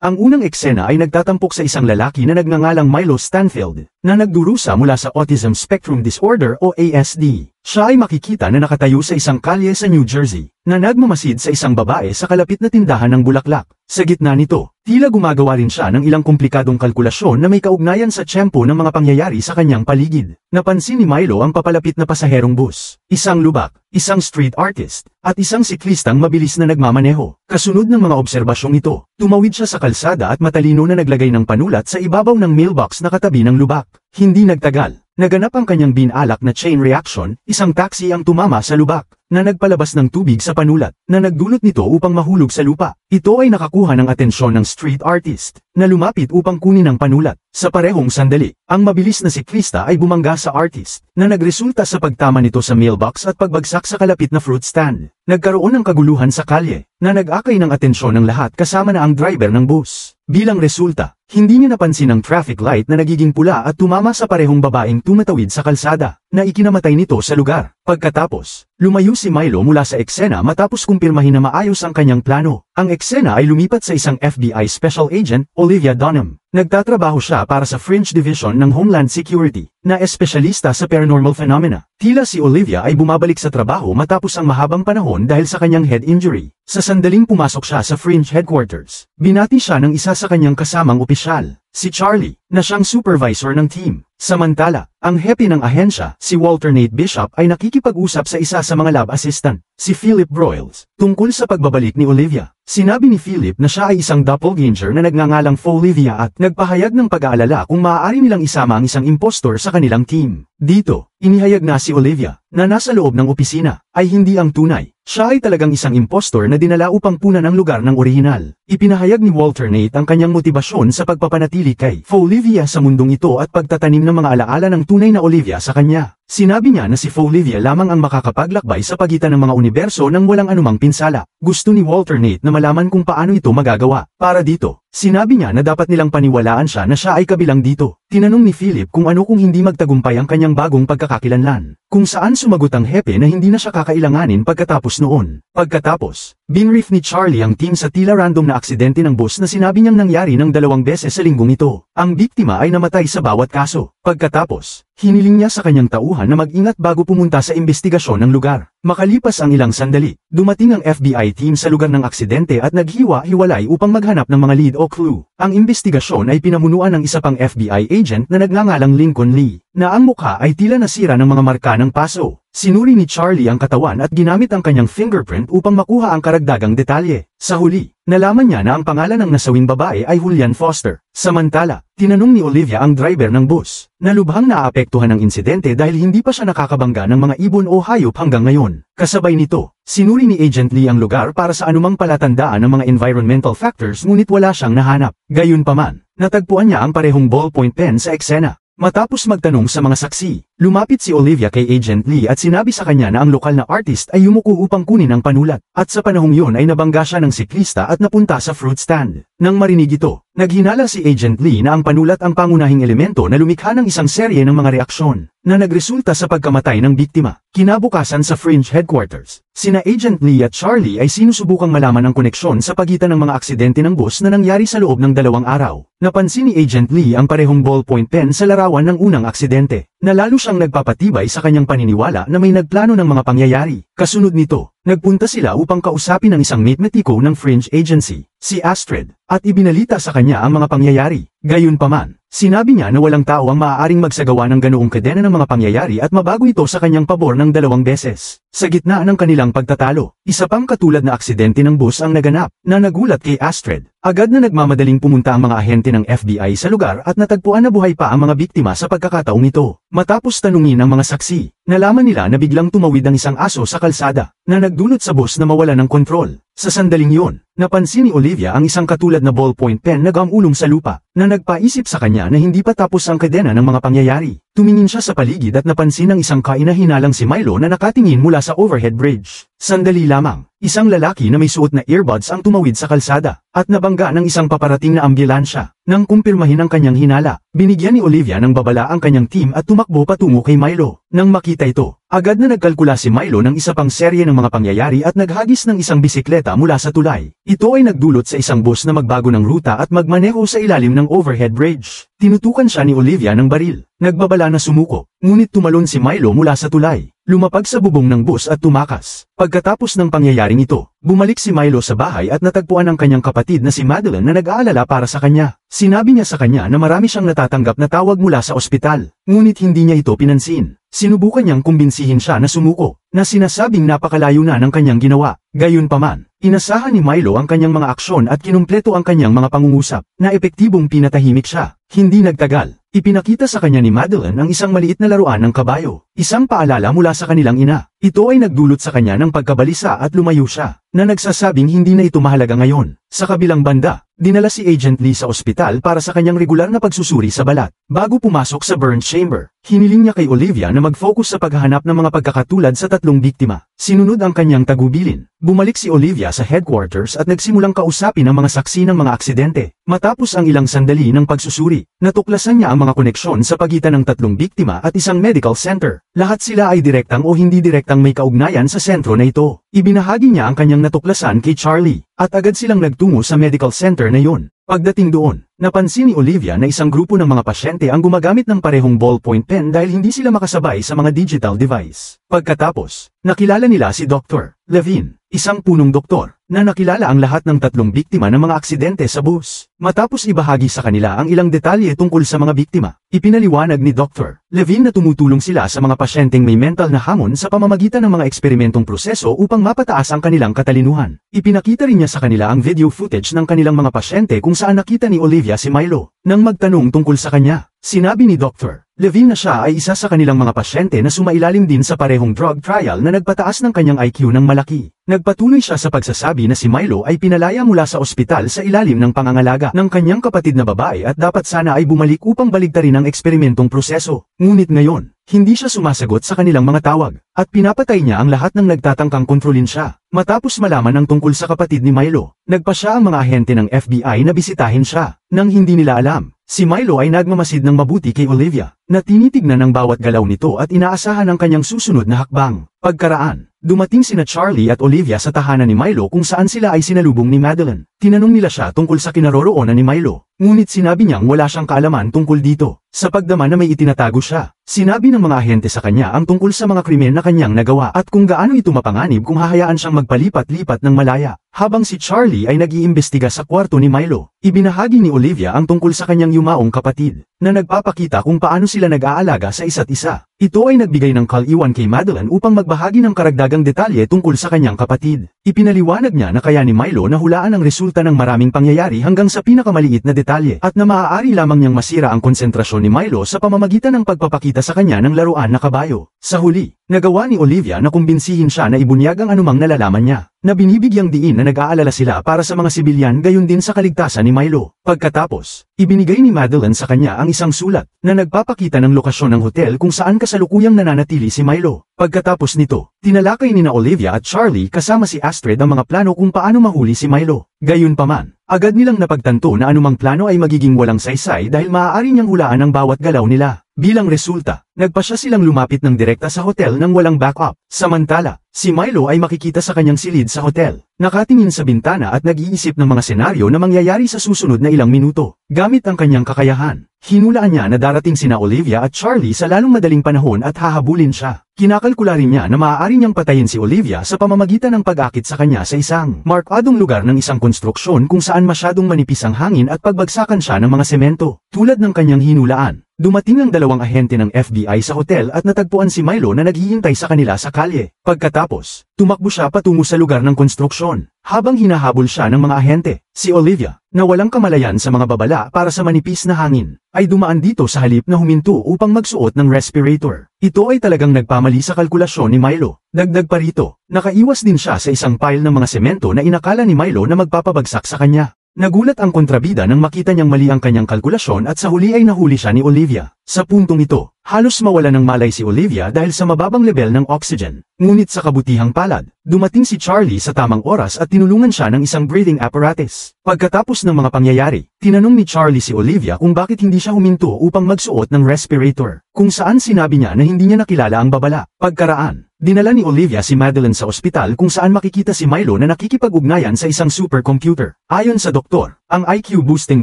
Ang unang eksena ay nagtatampok sa isang lalaki na nagngangalang Milo Stanfield, na nagdurusa mula sa Autism Spectrum Disorder o ASD. Siya ay makikita na nakatayo sa isang kalye sa New Jersey, na nagmamasid sa isang babae sa kalapit na tindahan ng bulaklak. Sa gitna nito, tila gumagawa rin siya ng ilang komplikadong kalkulasyon na may kaugnayan sa tiyempo ng mga pangyayari sa kanyang paligid. Napansin ni Milo ang papalapit na pasaherong bus, isang lubak, isang street artist, at isang siklistang mabilis na nagmamaneho. Kasunod ng mga obserbasyong ito, tumawid siya sa kalsada at matalino na naglagay ng panulat sa ibabaw ng mailbox na katabi ng lubak. Hindi nagtagal, naganap ang kanyang binalak na chain reaction, isang taxi ang tumama sa lubak, na nagpalabas ng tubig sa panulat, na nagdulot nito upang mahulog sa lupa. Ito ay nakakuha ng atensyon ng street artist, na lumapit upang kunin ang panulat. Sa parehong sandali, ang mabilis na siklista ay bumangga sa artist, na nagresulta sa pagtama nito sa mailbox at pagbagsak sa kalapit na fruit stand. Nagkaroon ng kaguluhan sa kalye, na nag-akay ng atensyon ng lahat kasama na ang driver ng bus. Bilang resulta, hindi niya napansin ang traffic light na nagiging pula at tumama sa parehong babaeng tumatawid sa kalsada, na ikinamatay nito sa lugar. Pagkatapos, lumayo si Milo mula sa eksena matapos kumpirmahin na maayos ang kanyang plano. Ang eksena ay lumipat sa isang FBI Special Agent, Olivia Dunham. Nagtatrabaho siya para sa French Division ng Homeland Security, na espesyalista sa paranormal phenomena. Tila si Olivia ay bumabalik sa trabaho matapos ang mahabang panahon dahil sa kanyang head injury. Sa sandaling pumasok siya sa Fringe headquarters, binati siya ng isa sa kanyang kasamang opisyal, si Charlie, na siyang supervisor ng team. Samantala, ang hepe ng ahensya, si Walter Nate Bishop ay nakikipag-usap sa isa sa mga lab assistant, si Philip Broyles, tungkol sa pagbabalik ni Olivia. Sinabi ni Philip na siya ay isang doppelganger na nagngangalang Folivia at nagpahayag ng pag-aalala kung maaari nilang isama ang isang impostor sa kanilang team. Dito, inihayag na si Olivia, na nasa loob ng opisina, ay hindi ang tunay. Siya ay talagang isang impostor na dinala upang punan ang lugar ng orihinal. Ipinahayag ni Walter Nate ang kanyang motibasyon sa pagpapanatili kay Folivia sa mundong ito at pagtatanim ng mga alaala ng tunay na Olivia sa kanya. Sinabi niya na si Folivia lamang ang makakapaglakbay sa pagitan ng mga universo nang walang anumang pinsala. Gusto ni Walter Nate na malaman kung paano ito magagawa. Para dito, sinabi niya na dapat nilang paniwalaan siya na siya ay kabilang dito. Tinanong ni Philip kung ano kung hindi magtagumpay ang kanyang bagong pagkakakilanlan. Kung saan sumagot ang hepe na hindi na siya kakailanganin pagkatapos noon. Pagkatapos, binrief ni Charlie ang team sa tila random na aksidente ng bus na sinabi niyang nangyari ng 2 beses sa linggong ito. Ang biktima ay namatay sa bawat kaso. Pagkatapos, hiniling niya sa kanyang tauhan na mag-ingat bago pumunta sa investigasyon ng lugar. Makalipas ang ilang sandali, dumating ang FBI team sa lugar ng aksidente at naghiwa-hiwalay upang maghanap ng mga lead o clue. Ang investigasyon ay pinamunuan ng isa pang FBI agent na nagngangalang Lincoln Lee, na ang mukha ay tila nasira ng mga marka ng paso. Sinuri ni Charlie ang katawan at ginamit ang kanyang fingerprint upang makuha ang karagdagang detalye. Sa huli, nalaman niya na ang pangalan ng nasawing babae ay Julian Foster. Samantala, tinanong ni Olivia ang driver ng bus, na lubhang naapektuhan ng insidente dahil hindi pa siya nakakabangga ng mga ibon o hayop hanggang ngayon. Kasabay nito, sinuri ni Agent Lee ang lugar para sa anumang palatandaan ng mga environmental factors ngunit wala siyang nahanap. Gayunpaman, natagpuan niya ang parehong ballpoint pen sa eksena. Matapos magtanong sa mga saksi, lumapit si Olivia kay Agent Lee at sinabi sa kanya na ang lokal na artist ay yumuko upang kunin ang panulat, at sa panahong yun ay nabangga siya ng siklista at napunta sa fruit stand. Nang marinig ito, naghinala si Agent Lee na ang panulat ang pangunahing elemento na lumikha ng isang serye ng mga reaksyon, na nagresulta sa pagkamatay ng biktima. Kinabukasan sa Fringe headquarters, sina Agent Lee at Charlie ay sinusubukang malaman ang koneksyon sa pagitan ng mga aksidente ng bus na nangyari sa loob ng 2 araw. Napansin ni Agent Lee ang parehong ballpoint pen sa larawan ng unang aksidente, na lalo siyang nagpapatibay sa kanyang paniniwala na may nagplano ng mga pangyayari. Kasunod nito, nagpunta sila upang kausapin ang isang matematiko ng Fringe Agency, si Astrid, at ibinalita sa kanya ang mga pangyayari. Gayunpaman, sinabi niya na walang tao ang maaaring magsagawa ng ganoong kadena ng mga pangyayari at mabago ito sa kanyang pabor ng 2 beses. Sa gitna ng kanilang pagtatalo, isa pang katulad na aksidente ng bus ang naganap, na nagulat kay Astrid. Agad na nagmamadaling pumunta ang mga ahente ng FBI sa lugar at natagpuan na buhay pa ang mga biktima sa pagkakataong ito. Matapos tanungin ang mga saksi, nalaman nila na biglang tumawid ang isang aso sa kalsada, na nagdulot sa bus na mawala ng kontrol. Sa sandaling yun, napansin ni Olivia ang isang katulad na ballpoint pen na gamulong sa lupa, na nagpaisip sa kanya na hindi pa tapos ang kadena ng mga pangyayari. Tumingin siya sa paligid at napansin ang isang kainahinalang si Milo na nakatingin mula sa overhead bridge. Sandali lamang, isang lalaki na may suot na earbuds ang tumawid sa kalsada, at nabangga ng isang paparating na ambulansya. Nang kumpirmahin ang kanyang hinala, binigyan ni Olivia ng babala ang kanyang team at tumakbo patungo kay Milo. Nang makita ito, agad na nagkalkula si Milo ng isa pang serye ng mga pangyayari at naghagis ng isang bisikleta mula sa tulay. Ito ay nagdulot sa isang bus na magbago ng ruta at magmaneho sa ilalim ng overhead bridge. Tinutukan siya ni Olivia ng baril. Nagbabala na sumuko, ngunit tumalon si Milo mula sa tulay. Lumapag sa bubong ng bus at tumakas. Pagkatapos ng pangyayaring ito, bumalik si Milo sa bahay at natagpuan ang kanyang kapatid na si Madeline na nag-aalala para sa kanya. Sinabi niya sa kanya na marami siyang natatanggap na tawag mula sa ospital, ngunit hindi niya ito pinansin. Sinubukan niyang kumbinsihin siya na sumuko, na sinasabing napakalayo na ng kanyang ginawa. Gayunpaman, inasahan ni Milo ang kanyang mga aksyon at kinumpleto ang kanyang mga pangungusap, na epektibong pinatahimik siya. Hindi nagtagal, ipinakita sa kanya ni Madeline ang isang maliit na laruan ng kabayo, isang paalala mula sa kanilang ina. Ito ay nagdulot sa kanya ng pagkabalisa at lumayo siya, na nagsasabing hindi na ito mahalaga ngayon. Sa kabilang banda, dinala si Agent Lee sa ospital para sa kanyang regular na pagsusuri sa balat. Bago pumasok sa burn chamber, hiniling niya kay Olivia na mag-focus sa paghahanap ng mga pagkakatulad sa 3 biktima. Sinunod ang kanyang tagubilin. Bumalik si Olivia sa headquarters at nagsimulang kausapin ang mga saksi ng mga aksidente. Matapos ang ilang sandali ng pagsusuri, natuklasan niya ang mga koneksyon sa pagitan ng 3 biktima at isang medical center. Lahat sila ay direktang o hindi direktang may kaugnayan sa sentro na ito. Ibinahagi niya ang kanyang natuklasan kay Charlie, at agad silang nagtungo sa medical center na yun. Pagdating doon, napansin ni Olivia na isang grupo ng mga pasyente ang gumagamit ng parehong ballpoint pen dahil hindi sila makasabay sa mga digital device. Pagkatapos, nakilala nila si Dr. Levine, isang punong doktor, na nakilala ang lahat ng 3 biktima ng mga aksidente sa bus. Matapos ibahagi sa kanila ang ilang detalye tungkol sa mga biktima, ipinaliwanag ni Dr. Levine na tumutulong sila sa mga pasyenteng may mental na hamon sa pamamagitan ng mga eksperimentong proseso upang mapataas ang kanilang katalinuhan. Ipinakita rin niya sa kanila ang video footage ng kanilang mga pasyente kung saan nakita ni Olivia si Milo. Nang magtanong tungkol sa kanya, sinabi ni Dr. Levine na siya ay isa sa kanilang mga pasyente na sumailalim din sa parehong drug trial na nagpataas ng kanyang IQ ng malaki. Nagpatuloy siya sa pagsasabi na si Milo ay pinalaya mula sa ospital sa ilalim ng pangangalaga ng kanyang kapatid na babae at dapat sana ay bumalik upang baligtarin ang eksperimentong proseso. Ngunit ngayon, hindi siya sumasagot sa kanilang mga tawag, at pinapatay niya ang lahat ng nagtatangkang kontrolin siya. Matapos malaman ang tungkol sa kapatid ni Milo, nagpa siya ang mga ahente ng FBI na bisitahin siya. Nang hindi nila alam, si Milo ay nagmamasid ng mabuti kay Olivia, na tinitignan ang bawat galaw nito at inaasahan ang kanyang susunod na hakbang. Pagkaraan, dumating sina Charlie at Olivia sa tahanan ni Milo kung saan sila ay sinalubong ni Madeline. Tinanong nila siya tungkol sa kinaroroonan ni Milo, ngunit sinabi niyang wala siyang kaalaman tungkol dito. Sa pagdama na may itinatago siya, sinabi ng mga ahente sa kanya ang tungkol sa mga krimen na kanyang nagawa at kung gaano ito mapanganib kung hahayaan siyang magpalipat-lipat ng malaya. Habang si Charlie ay nag-iimbestiga sa kwarto ni Milo, ibinahagi ni Olivia ang tungkol sa kanyang yumaong kapatid, na nagpapakita kung paano sila nag-aalaga sa isa't isa. Ito ay nagbigay ng kaliwan kay Madeline upang magbahagi ng karagdagang detalye tungkol sa kanyang kapatid. Ipinaliwanag niya na kaya ni Milo na hulaan ang resulta ng maraming pangyayari hanggang sa pinakamaliit na detalye at na maaari lamang niyang masira ang konsentrasyon ni Milo sa pamamagitan ng pagpapakita sa kanya ng laruan na kabayo. Sa huli, nagawa ni Olivia na kumbinsihin siya na ibunyag ang anumang nalalaman niya, na binibigyang diin na nag-aalala sila para sa mga sibilyan gayon din sa kaligtasan ni Milo. Pagkatapos, ibinigay ni Madeline sa kanya ang isang sulat, na nagpapakita ng lokasyon ng hotel kung saan kasalukuyang nananatili si Milo. Pagkatapos nito, tinalakay ni Olivia at Charlie kasama si Astrid ang mga plano kung paano mahuli si Milo. Gayunpaman, agad nilang napagtanto na anumang plano ay magiging walang saysay dahil maaari niyang hulaan ang bawat galaw nila. Bilang resulta, nagpasya silang lumapit ng direkta sa hotel nang walang backup. Samantala, si Milo ay makikita sa kanyang silid sa hotel, nakatingin sa bintana at nag-iisip ng mga senaryo na mangyayari sa susunod na ilang minuto. Gamit ang kanyang kakayahan, hinulaan niya na darating sina Olivia at Charlie sa lalong madaling panahon at hahabulin siya. Kinakalkula rin niya na maaari niyang patayin si Olivia sa pamamagitan ng pag-akit sa kanya sa isang markadong lugar ng isang konstruksyon kung saan masyadong manipis ang hangin at pagbagsakan siya ng mga semento. Tulad ng kanyang hinulaan, dumating ang 2 ahente ng FBI sa hotel at natagpuan si Milo na naghihintay sa kanila sa kalye. Pagkatapos, tumakbo siya patungo sa lugar ng konstruksyon. Habang hinahabol siya ng mga ahente, si Olivia, na walang kamalayan sa mga babala para sa manipis na hangin, ay dumaan dito sa halip na huminto upang magsuot ng respirator. Ito ay talagang nagpamali sa kalkulasyon ni Milo. Dagdag pa rito, nakaiwas din siya sa isang pile ng mga semento na inakala ni Milo na magpapabagsak sa kanya. Nagulat ang kontrabida nang makita niyang mali ang kanyang kalkulasyon at sa huli ay nahuli siya ni Olivia. Sa puntong ito, halos mawala ng malay si Olivia dahil sa mababang level ng oxygen. Ngunit sa kabutihang palad, dumating si Charlie sa tamang oras at tinulungan siya ng isang breathing apparatus. Pagkatapos ng mga pangyayari, tinanong ni Charlie si Olivia kung bakit hindi siya huminto upang magsuot ng respirator, kung saan sinabi niya na hindi niya nakilala ang babala. Pagkaraan, dinala ni Olivia si Madeline sa ospital kung saan makikita si Milo na nakikipag-ugnayan sa isang supercomputer. Ayon sa doktor, ang IQ-boosting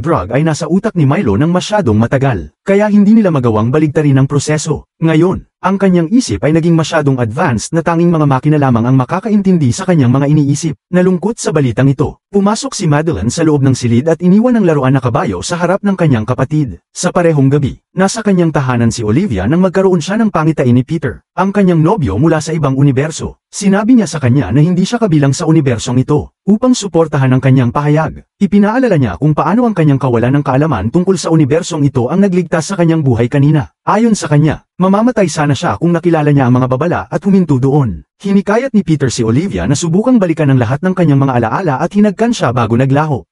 drug ay nasa utak ni Milo nang masyadong matagal, kaya hindi nila magawang baligtarin ang proseso. Ngayon, ang kanyang isip ay naging masyadong advanced na tanging mga makina lamang ang makakaintindi sa kanyang mga iniisip. Nalungkot sa balitang ito, pumasok si Madeline sa loob ng silid at iniwan ang laruan na kabayo sa harap ng kanyang kapatid. Sa parehong gabi, nasa kanyang tahanan si Olivia nang magkaroon siya ng pangitain ni Peter, ang kanyang nobyo mula sa ibang universo. Sinabi niya sa kanya na hindi siya kabilang sa unibersong ito. Upang suportahan ang kanyang pahayag, ipinaalala niya kung paano ang kanyang kawalan ng kaalaman tungkol sa unibersong ito ang nagligtas sa kanyang buhay kanina. Ayon sa kanya, mamamatay sana siya kung nakilala niya ang mga babala at huminto doon. Hinikayat ni Peter si Olivia na subukang balikan ang lahat ng kanyang mga alaala at hinagkan siya bago naglaho.